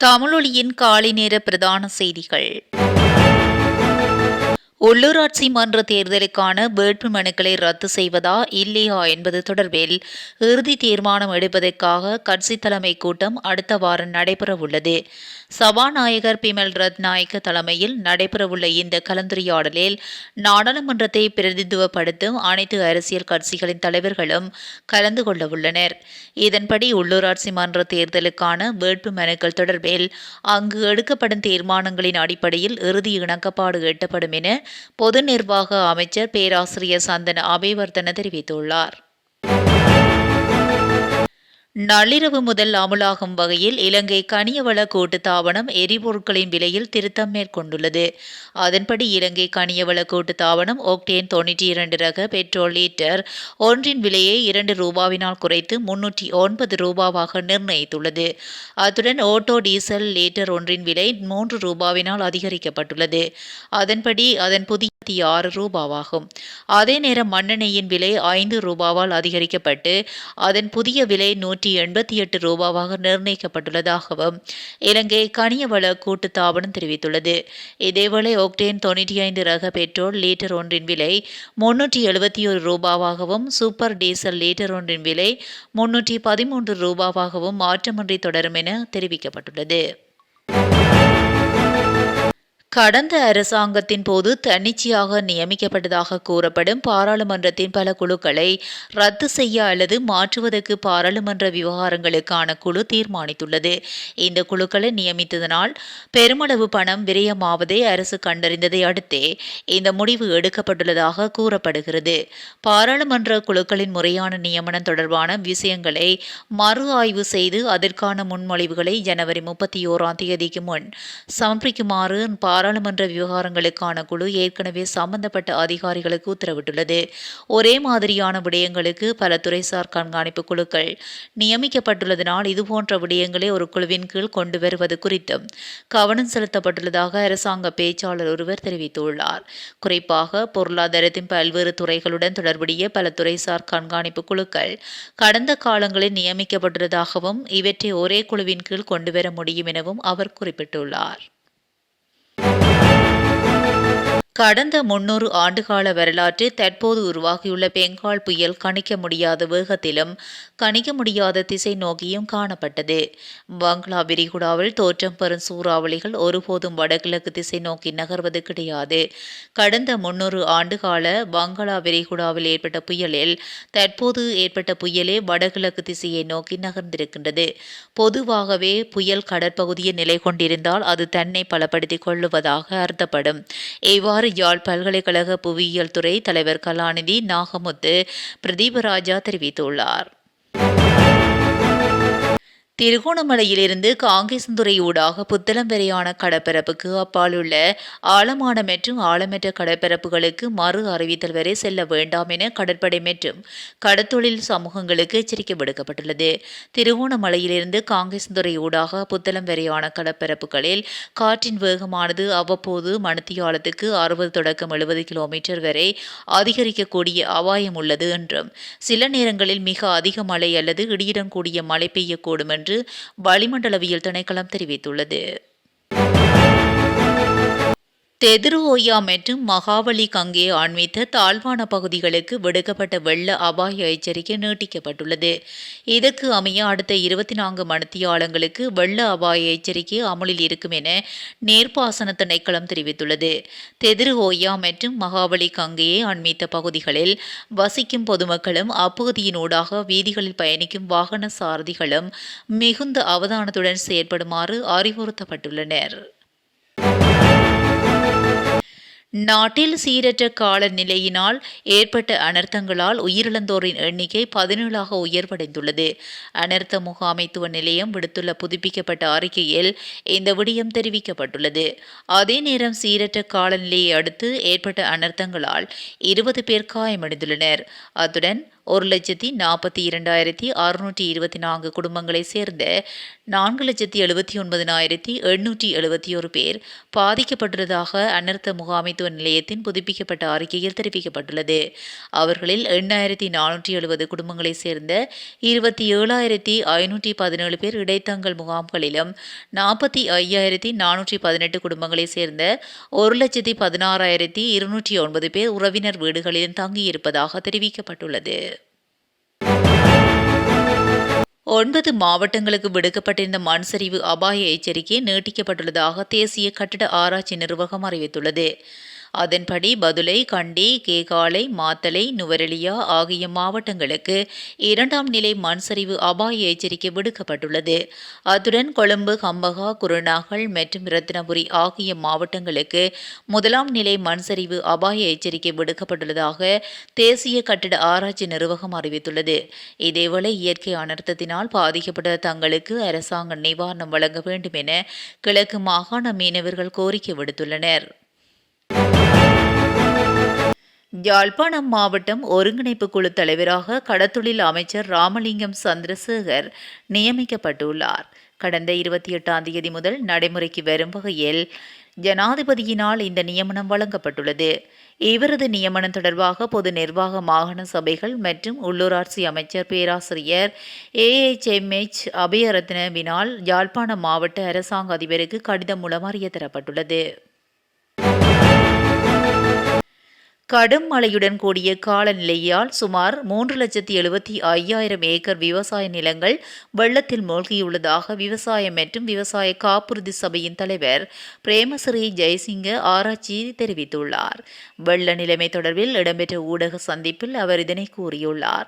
தமிழொலியின் காலை நேர பிரதான செய்திகள். உள்ளூராட்சி மன்ற தேர்தலுக்கான வேட்பு மனுக்களை ரத்து செய்வதா இல்லையா என்பது தொடர்பில் இறுதி தீர்மானம் எடுப்பதற்காக கட்சி தலைமை கூட்டம் அடுத்த வாரம் நடைபெறவுள்ளது. சபாநாயகர் பிமல் ரத்நாயக்க தலைமையில் நடைபெறவுள்ள இந்த கலந்துரையாடலில் நாடாளுமன்றத்தை பிரதிநிதித்துவப்படுத்தும் அனைத்து அரசியல் கட்சிகளின் தலைவர்களும் கலந்து கொள்ளவுள்ளனர். இதன்படி உள்ளூராட்சி மன்ற தேர்தலுக்கான வேட்பு மனுக்கள் தொடர்பில் அங்கு எடுக்கப்படும் தீர்மானங்களின் அடிப்படையில் இறுதி இணக்கப்பாடு எட்டப்படும் என பொது நிர்வாக அமைச்சர் பேராசிரியர் சந்தன அபேவர்தன தெரிவித்துள்ளார். நள்ளிரவு முதல் அமுலாகும் வகையில் இலங்கை கனியவள கூட்டுத்தாபனம் எரிபொருட்களின் விலையில் திருத்தம் மேற்கொண்டுள்ளது. அதன்படி இலங்கை கனியவள கூட்டுத்தாபனம் ஒக்டேன் 92 ரக பெட்ரோல் லீட்டர் ஒன்றின் விலையை 2 ரூபாவினால் குறைத்து 309 ரூபாவாக நிர்ணயித்துள்ளது. அத்துடன் ஓட்டோ டீசல் லீட்டர் ஒன்றின் விலை 3 ரூபாவினால் அதிகரிக்கப்பட்டுள்ளது. அதன்படி அதன் புதிய 6 ரூபாவாகும். அதே நேரம் மண்ணெண்ணெயின் விலை 5 ரூபாவால் அதிகரிக்கப்பட்டு அதன் புதிய விலை 188 ரூபாவாக நிர்ணயிக்கப்பட்டுள்ளதாகவும் இலங்கை கனியவள கூட்டுத்தாபனம் தெரிவித்துள்ளது. இதேவேளை ஒக்டேன் 95 ரக பெட்ரோல் லீட்டர் ஒன்றின் விலை 371 ரூபாவாகவும் சூப்பர் டீசல் லீட்டர் ஒன்றின் விலை 313 ரூபாவாகவும் மாற்றமின்றி தொடரும் என தெரிவிக்கப்பட்டுள்ளது. கடந்த அரசாங்கத்தின் போது தன்னிச்சையாக நியமிக்கப்பட்டதாக கூறப்படும் பாராளுமன்றத்தின் பல குழுக்களை ரத்து செய்ய அல்லது மாற்றுவதற்கு பாராளுமன்ற விவகாரங்களுக்கான குழு தீர்மானித்துள்ளது. இந்த குழுக்களை நியமித்ததனால் பெருமளவு பணம் விரயமாவதை அரசு கண்டறிந்ததை அடுத்தே இந்த முடிவு எடுக்கப்பட்டுள்ளதாக கூறப்படுகிறது. பாராளுமன்ற குழுக்களின் முறையான நியமனம் தொடர்பான விஷயங்களை மறு ஆய்வு செய்து அதற்கான முன்மொழிவுகளை ஜனவரி 31ஆம் தேதிக்கு முன் சமர்ப்பிக்குமாறு பாராளுமன்ற விவகாரங்களுக்கான குழு ஏற்கனவே சம்பந்தப்பட்ட அதிகாரிகளுக்கு உத்தரவிட்டுள்ளது. ஒரே மாதிரியான விடயங்களுக்கு பல துறைசார் கண்காணிப்பு குழுக்கள் நியமிக்கப்பட்டுள்ளதனால் இதுபோன்ற விடயங்களை ஒரு குழுவின் கீழ் கொண்டு வருவது குறித்தும் கவனம் செலுத்தப்பட்டுள்ளதாக அரசாங்க பேச்சாளர் ஒருவர் தெரிவித்துள்ளார். குறிப்பாக பொருளாதாரத்தின் பல்வேறு துறைகளுடன் தொடர்புடைய பல துறைசார் கண்காணிப்பு குழுக்கள் கடந்த காலங்களில் நியமிக்கப்பட்டுள்ளதாகவும் இவற்றை ஒரே குழுவின் கீழ் கொண்டுவர முடியும் எனவும் அவர் குறிப்பிட்டுள்ளார். கடந்த 300 ஆண்டுகால வரலாற்றில் தற்போது உருவாகியுள்ள பெங்கால் புயல் கணிக்க முடியாத வேகத்திலும் கணிக்க முடியாத திசை நோக்கியும் காணப்பட்டது. வங்களா விரிகுடாவில் தோற்றம் பெறும் சூறாவளிகள் ஒருபோதும் வடகிழக்கு திசை நோக்கி நகர்வது கிடையாது. கடந்த 300 ஆண்டுகால வங்களா விரிகுடாவில் ஏற்பட்ட புயலில் தற்போது ஏற்பட்ட புயலே வடகிழக்கு திசையை நோக்கி நகர்ந்திருக்கின்றது. பொதுவாகவே புயல் கடற்பகுதியில் நிலை கொண்டிருந்தால் அது தன்னை பலப்படுத்திக் கொள்ளுவதாக அர்த்தப்படும். இவ்வாறு யாழ் பல்கலைக்கழக புவியியல் துறை தலைவர் கலாநிதி நாகமுத்து பிரதீபராஜா தெரிவித்துள்ளார். திருகோணமலையிலிருந்து காங்கேசந்துறை ஊடாக புத்தளம் வரையான கடற்பரப்புக்கு அப்பாலுள்ள ஆழமான மற்றும் ஆழமற்ற கடற்பரப்புகளுக்கு மறு அறிவித்தல் வரை செல்ல வேண்டாம் என கடற்படை மற்றும் கடற்தொழில் சமூகங்களுக்கு எச்சரிக்கை விடுக்கப்பட்டுள்ளது. திருகோணமலையிலிருந்து காங்கேசந்துறை ஊடாக புத்தளம் வரையான கடற்பரப்புகளில் காற்றின் வேகமானது அவ்வப்போது மணித்தியாலத்துக்கு 60 தொடக்கம் 70 கிலோமீட்டர் வரை அதிகரிக்கக்கூடிய அபாயம் உள்ளது என்றும் சில நேரங்களில் மிக அதிக மழை அல்லது இடியுடன் கூடிய மழை பெய்யக்கூடும் என்று வளிமண்டலவியல் திணைக்களம் தெரிவித்துள்ளது. தெதுரு ஓயா மற்றும் மகாவலி கங்கே ஆன்மீத்த தாழ்வான பகுதிகளுக்கு விடுக்கப்பட்ட வெள்ள அபாய எச்சரிக்கை நீட்டிக்கப்பட்டுள்ளது. இதற்கு அமைய அடுத்த 24 மணித்தியாலங்களுக்கு வெள்ள அபாய எச்சரிக்கை அமலில் இருக்கும் என நீர்ப்பாசன திணைக்களம் தெரிவித்துள்ளது. தெதுரு ஓயா மற்றும் மகாவலி கங்கேயை ஆன்மீத்த பகுதிகளில் வசிக்கும் பொதுமக்களும் அப்பகுதியினூடாக வீதிகளில் பயணிக்கும் வாகன சாரதிகளும் மிகுந்த அவதானத்துடன் செயற்படுமாறு அறிவுறுத்தப்பட்டுள்ளனர். நாட்டில் சீரற்ற காலநிலையினால் ஏற்பட்ட அனர்த்தங்களால் உயிரிழந்தோரின் எண்ணிக்கை 17ஆக உயர்வடைந்துள்ளது. அனர்த்த முகாமைத்துவ நிலையம் விடுத்துள்ள புதுப்பிக்கப்பட்ட அறிக்கையில் இந்த விடயம் தெரிவிக்கப்பட்டுள்ளது. அதே நேரம் சீரற்ற காலநிலையை அடுத்து ஏற்பட்ட அனர்த்தங்களால் 20 பேர் காயமடைந்துள்ளனர். அத்துடன் 1,42,624 குடும்பங்களைச் சேர்ந்த 4,79,871 பேர் பாதிக்கப்பட்டுள்ளதாக அனர்த்த முகாமைத்துவ நிலையத்தின் புதுப்பிக்கப்பட்ட அறிக்கையில் தெரிவிக்கப்பட்டுள்ளது. அவர்களில் 8,470 குடும்பங்களைச் சேர்ந்த 27,517 பேர் இடைத்தங்கல் முகாம்களிலும் 45,418 குடும்பங்களைச் சேர்ந்த 1,16,209 பேர் உறவினர் வீடுகளிலும் தங்கியிருப்பதாக தெரிவிக்கப்பட்டுள்ளது. 9 மாவட்டங்களுக்கு விடுக்கப்பட்டிருந்த மண் சரிவு அபாய எச்சரிக்கை நீட்டிக்கப்பட்டுள்ளதாக தேசிய கட்டட ஆராய்ச்சி நிர்வாகம் அறிவித்துள்ளது. அதன்படி பதுளை, கண்டி, கேகாலை, மாத்தளை, நுவரெலியா ஆகிய மாவட்டங்களுக்கு 2ஆம் நிலை மண் சரிவு அபாய எச்சரிக்கை விடுக்கப்பட்டுள்ளது. அத்துடன் கொழும்பு, கம்பகா, குருநாகல் மற்றும் ரத்தினபுரி ஆகிய மாவட்டங்களுக்கு 1ஆம் நிலை மண் சரிவு அபாய எச்சரிக்கை விடுக்கப்பட்டுள்ளதாக தேசிய கட்டட ஆராய்ச்சி நிர்வாகம் அறிவித்துள்ளது. இதேவேளை இயற்கை அனர்த்தத்தினால் பாதிக்கப்பட்ட தங்களுக்கு அரசாங்க நிவாரணம் வழங்க வேண்டும் என கிழக்கு மாகாண மீனவர்கள் கோரிக்கை விடுத்துள்ளனர். யாழ்ப்பாணம் மாவட்டம் ஒருங்கிணைப்பு குழு தலைவராக கடத்தொழில் அமைச்சர் ராமலிங்கம் சந்திரசேகர் நியமிக்கப்பட்டுள்ளார். கடந்த 28ஆம் தேதி முதல் நடைமுறைக்கு வரும் வகையில் ஜனாதிபதியினால் இந்த நியமனம் வழங்கப்பட்டுள்ளது. இவரது நியமனம் தொடர்பாக பொது நிர்வாக மாகாண சபைகள் மற்றும் உள்ளூராட்சி அமைச்சர் பேராசிரியர் AHMH அபயரத்னவினால் யாழ்ப்பாணம் மாவட்ட அரசாங்க அதிபருக்கு கடிதம் மூலம் அறிய தரப்பட்டுள்ளது. கடும் மழையுடன் கூடிய காலநிலையால் சுமார் 3,75,000 ஏக்கர் விவசாய நிலங்கள் வெள்ளத்தில் மூழ்கியுள்ளதாக விவசாய மற்றும் விவசாய காப்புறுதி சபையின் தலைவர் பிரேமஸ்ரீ ஜெயசிங்க ஆராய்ச்சி தெரிவித்துள்ளார். வெள்ள நிலைமை தொடர்பில் இடம்பெற்ற ஊடக சந்திப்பில் அவர் இதனை கூறியுள்ளார்.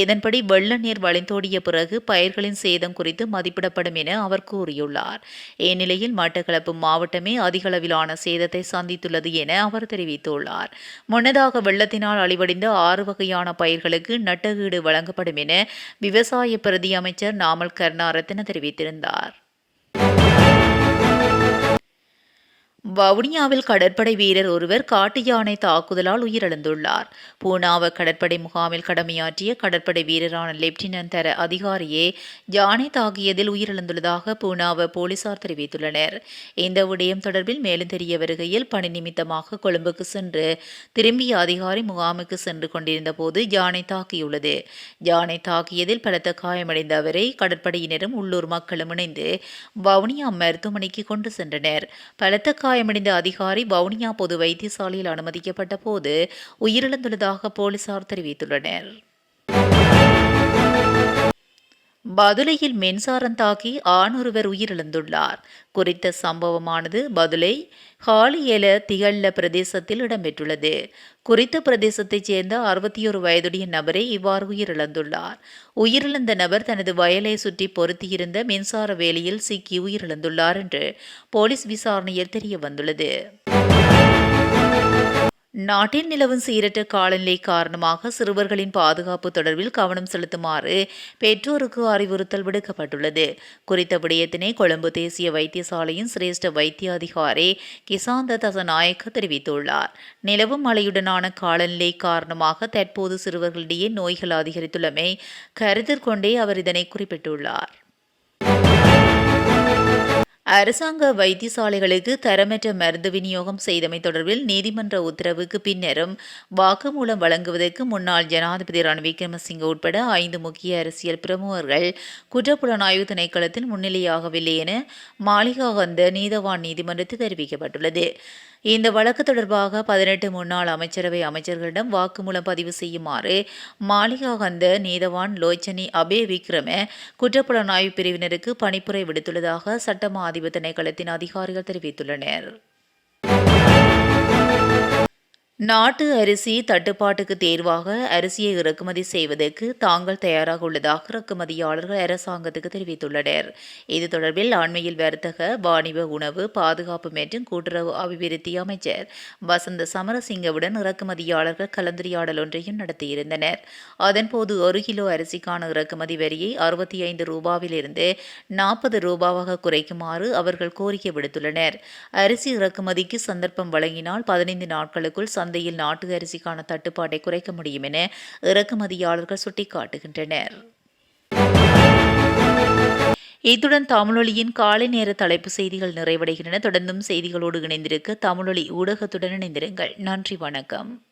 இதன்படி வெள்ள நீர் வழிந்தோடிய பிறகு பயிர்களின் சேதம் குறித்து மதிப்பிடப்படும் என அவர் கூறியுள்ளார். இந்நிலையில் மட்டக்களப்பு மாவட்டமே அதிகளவிலான சேதத்தை சந்தித்துள்ளது என அவர் தெரிவித்துள்ளார். முன்னதாக வெள்ளத்தினால் அழிவடைந்த 6 வகையான பயிர்களுக்கு நட்டஈடு வழங்கப்படும் என விவசாய பிரதி அமைச்சர் நாமல் கருணாரத்ன தெரிவித்திருந்தார். வவுனியாவில் கடற்படை வீரர் ஒருவர் காட்டு யானை தாக்குதலால் உயிரிழந்துள்ளார். பூனாவ கடற்படை முகாமில் கடமையாற்றிய கடற்படை வீரரான லெப்டினன்ட் தர அதிகாரியே யானை தாக்கியதில் உயிரிழந்துள்ளதாக பூனாவ போலீசார் தெரிவித்துள்ளனர். இந்த விடயம் தொடர்பில் மேலும் தெரிய வருகையில் பணி நிமித்தமாக கொழும்புக்கு சென்று திரும்பிய அதிகாரி முகாமுக்கு சென்று கொண்டிருந்த போது யானை தாக்கியுள்ளது. யானை தாக்கியதில் பலத்த காயமடைந்த அவரை கடற்படையினரும் உள்ளூர் மக்களும் இணைந்து வவுனியா மருத்துவமனைக்கு கொண்டு சென்றனர். பலத்த காயமடைந்த அதிகாரி வவுனியா பொது வைத்தியசாலையில் அனுமதிக்கப்பட்ட போது உயிரிழந்துள்ளதாக போலீசார் தெரிவித்துள்ளனர். பதுளையில் மின்சாரம் தாக்கி ஆணொருவர் உயிரிழந்துள்ளார். குறித்த சம்பவமானது பதுளை ஹாலியல திகழ்ல பிரதேசத்தில் இடம்பெற்றுள்ளது. குறித்த பிரதேசத்தைச் சேர்ந்த 61 வயதுடைய நபரே இவ்வாறு உயிரிழந்துள்ளார். உயிரிழந்த நபர் தனது வயலை சுற்றி பொருத்தியிருந்த மின்சார வேலியில் சிக்கி உயிரிழந்துள்ளார் என்று போலீஸ் விசாரணையில் தெரிய வந்துள்ளது. நாட்டில் நிலவும் சீரற்ற காலநிலை காரணமாக சிறுவர்களின் பாதுகாப்பு தொடர்பில் கவனம் செலுத்துமாறு பெற்றோருக்கு அறிவுறுத்தல் விடுக்கப்பட்டுள்ளது. குறித்த விடயத்தினை கொழும்பு தேசிய வைத்தியசாலையின் சிரேஷ்ட வைத்திய அதிகாரி கிசாந்த தசநாயக்க தெரிவித்துள்ளார். நிலவும் மழையுடனான காலநிலை காரணமாக தற்போது சிறுவர்களிடையே நோய்கள் அதிகரித்துள்ளமை கருத்தில் கொண்டே அவர் இதனை குறிப்பிட்டுள்ளார். அரசாங்க வைத்தியசாலைகளுக்கு தரமற்ற மருந்து விநியோகம் செய்தமை தொடர்பில் நீதிமன்ற உத்தரவுக்கு பின்னரும் வாக்குமூலம் வழங்குவதற்கு முன்னாள் ஜனாதிபதி ரணில் விக்ரமசிங்க உட்பட 5 முக்கிய அரசியல் பிரமுகர்கள் குற்றப்புலனாய்வு திணைக்களத்தில் முன்னிலையாகவில்லை என மாளிகாகந்த நீதவான் நீதிமன்றத்தில் தெரிவிக்கப்பட்டுள்ளது. இந்த வழக்கு தொடர்பாக 18 முன்னாள் அமைச்சரவை அமைச்சர்களிடம் வாக்குமூலம் பதிவு செய்யுமாறு மாளிகாகந்த நீதவான் லோச்சனி அபே விக்ரம குற்றப்புலனாய்வு பிரிவினருக்கு பணிப்புரை விடுத்துள்ளதாக சட்டமா அதிபர் திணைக்களத்தின் அதிகாரிகள் தெரிவித்துள்ளனர். நாட்டு அரிசி தட்டுப்பாட்டுக்கு தேர்வாக அரிசியை இறக்குமதி செய்வதற்கு தாங்கள் தயாராக உள்ளதாக இறக்குமதியாளர்கள் அரசாங்கத்துக்கு தெரிவித்துள்ளனர். இது தொடர்பில் அண்மையில் வர்த்தக, வாணிப, உணவு, பாதுகாப்பு மற்றும் கூட்டுறவு அபிவிருத்தி அமைச்சர் வசந்த சமரசிங்கவுடன் இறக்குமதியாளர்கள் கலந்துரையாடல் ஒன்றையும் நடத்தியிருந்தனர். அதன்போது 1 கிலோ அரிசிக்கான இறக்குமதி வரியை 65 ரூபாவிலிருந்து 40 ரூபாவாக குறைக்குமாறு அவர்கள் கோரிக்கை விடுத்துள்ளனர். அரிசி இறக்குமதிக்கு சந்தர்ப்பம் வழங்கினால் 15 நாட்களுக்குள் சந்தையில் நாட்டு அரிசிக்கான தட்டுப்பாட்டை குறைக்க முடியும் என இறக்குமதியாளர்கள் சுட்டிக்காட்டுகின்றனர். இத்துடன் தமிழொலியின் காலை நேர தலைப்பு செய்திகள் நிறைவடைகின்றன. தொடர்ந்தும் செய்திகளோடு இணைந்திருக்க தமிழொலி ஊடகத்துடன் இணைந்திருங்கள். நன்றி, வணக்கம்.